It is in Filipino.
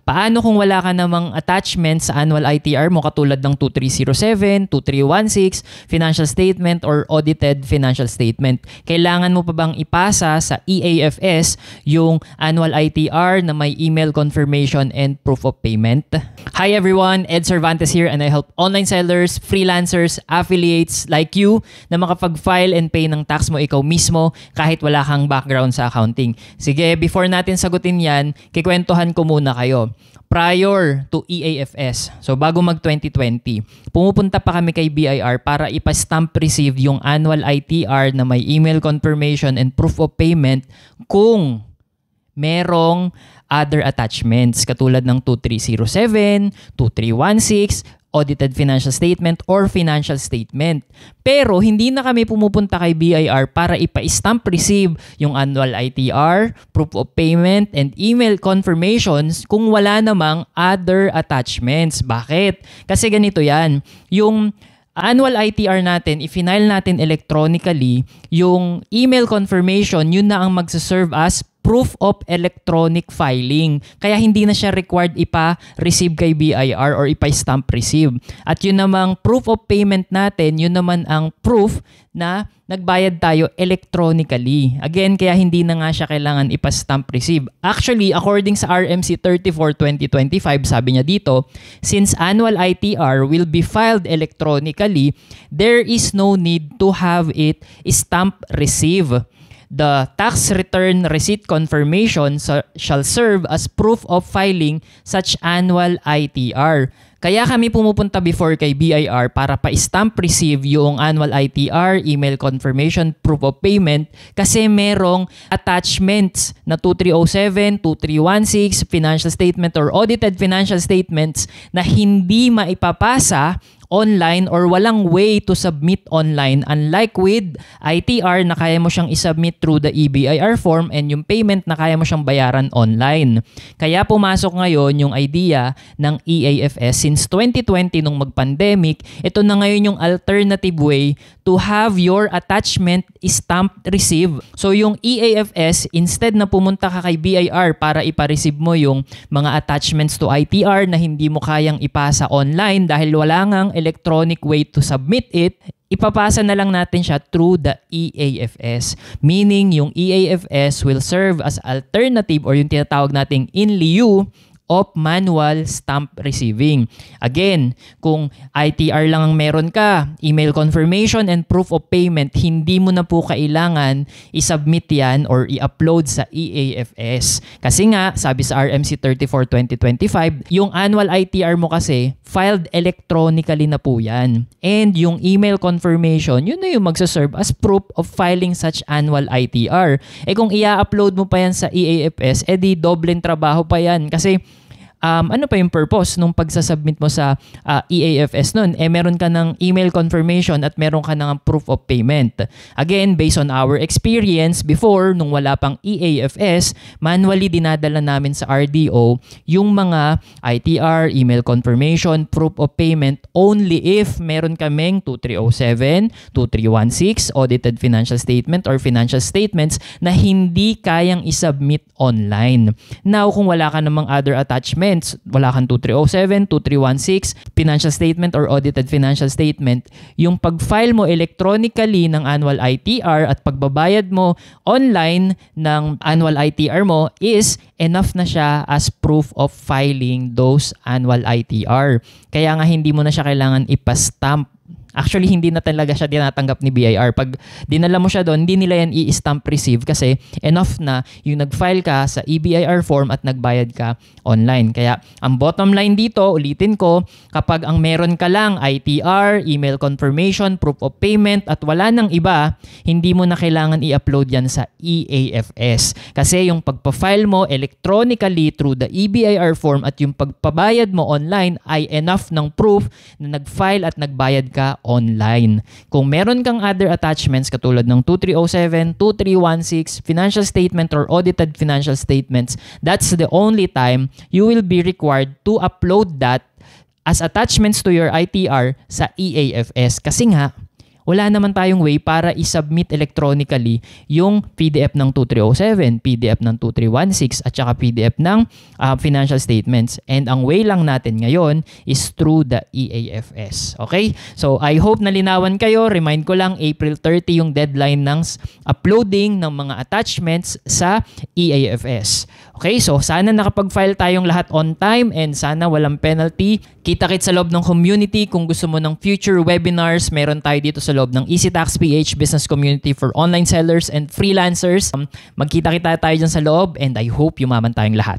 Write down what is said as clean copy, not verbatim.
Paano kung wala ka namang attachment sa annual ITR mo katulad ng 2307, 2316, financial statement or audited financial statement? Kailangan mo pa bang ipasa sa EAFS yung annual ITR na may email confirmation and proof of payment? Hi everyone, Ed Cervantes here and I help online sellers, freelancers, affiliates like you na makapag-file and pay ng tax mo ikaw mismo kahit wala kang background sa accounting. Sige, before natin sagutin yan, kikwentuhan ko muna kayo. Prior to EAFS, so bago mag-2020, pumupunta pa kami kay BIR para ipa-stamp receive yung annual ITR na may email confirmation and proof of payment kung merong other attachments katulad ng 2307, 2316, audited financial statement or financial statement. Pero hindi na kami pumupunta kay BIR para ipa-stamp receive yung annual ITR, proof of payment, and email confirmations kung wala namang other attachments. Bakit? Kasi ganito yan. Yung annual ITR natin, i-file natin electronically, yung email confirmation, yun na ang magsaserve as proof of electronic filing. Kaya hindi na siya required ipa-receive kay BIR or ipa-stamp receive. At yun namang proof of payment natin, yun naman ang proof na nagbayad tayo electronically. Again, kaya hindi na nga siya kailangan ipa-stamp receive. Actually, according sa RMC 34/2025, sabi niya dito, since annual ITR will be filed electronically, there is no need to have it stamp receive. The tax return receipt confirmation shall serve as proof of filing such annual ITR. Kaya kami pumupunta before kay BIR para pa-stamp receive yung annual ITR, email confirmation, proof of payment kasi merong attachments na 2307, 2316, financial statement or audited financial statements na hindi maipapasa online or walang way to submit online, unlike with ITR na kaya mo siyang isubmit through the EBIR form and yung payment na kaya mo siyang bayaran online. Kaya pumasok ngayon yung idea ng EAFS since 2020 nung mag-pandemic, ito na ngayon yung alternative way to have your attachment stamped receive. So yung EAFS, instead na pumunta ka kay BIR para ipa-receive mo yung mga attachments to ITR na hindi mo kayang ipasa online dahil wala ngang electronic way to submit it, ipapasa na lang natin siya through the EAFS. Meaning, yung EAFS will serve as alternative or yung tinatawag nating in lieu of manual stamp receiving. Again, kung ITR lang ang meron ka, email confirmation and proof of payment, hindi mo na po kailangan isubmit yan or i-upload sa EAFS. Kasi nga, sabi sa RMC 34/2025, yung annual ITR mo kasi, filed electronically na po yan. And yung email confirmation, yun na yung magsaserve as proof of filing such annual ITR. Eh kung i-upload mo pa yan sa EAFS, edi dobleng trabaho pa yan. Kasi ano pa yung purpose nung pagsasubmit mo sa EAFS nun? Eh, meron ka ng email confirmation at meron ka ng proof of payment. Again, based on our experience before, nung wala pang EAFS, manually dinadala namin sa RDO yung mga ITR, email confirmation, proof of payment only if meron kaming 2307, 2316, audited financial statement or financial statements na hindi kayang isubmit online. Now, kung wala ka namang other attachment, wala kang 2307, 2316, financial statement or audited financial statement, yung pag-file mo electronically ng annual ITR at pagbabayad mo online ng annual ITR mo is enough na siya as proof of filing those annual ITR. Kaya nga hindi mo na siya kailangan ipastamp. Actually, hindi na talaga siya tinatanggap ni BIR. Pag dinala mo siya doon, hindi nila yan i-stamp receive kasi enough na yung nag-file ka sa EBIR form at nagbayad ka online. Kaya ang bottom line dito, ulitin ko, kapag ang meron ka lang ITR, email confirmation, proof of payment at wala nang iba, hindi mo na kailangan i-upload yan sa EAFS. Kasi yung pagpa-file mo electronically through the EBIR form at yung pagpabayad mo online ay enough ng proof na nag-file at nagbayad ka online. Kung meron kang other attachments katulad ng 2307, 2316, financial statement or audited financial statements, that's the only time you will be required to upload that as attachments to your ITR sa EAFS. Kasi nga, wala naman tayong way para i-submit electronically yung PDF ng 2307, PDF ng 2316 at saka PDF ng financial statements. And ang way lang natin ngayon is through the EAFS. Okay? So I hope nalinawan kayo. Remind ko lang, April 30 yung deadline ng uploading ng mga attachments sa EAFS. Okay? So sana nakapag-file tayong lahat on time and sana walang penalty. Kita-kits sa loob ng community. Kung gusto mo ng future webinars, meron tayo dito sa loob ng EasyTax PH Business Community for online sellers and freelancers. Magkita-kita tayo dyan sa loob and I hope yumaman tayong lahat.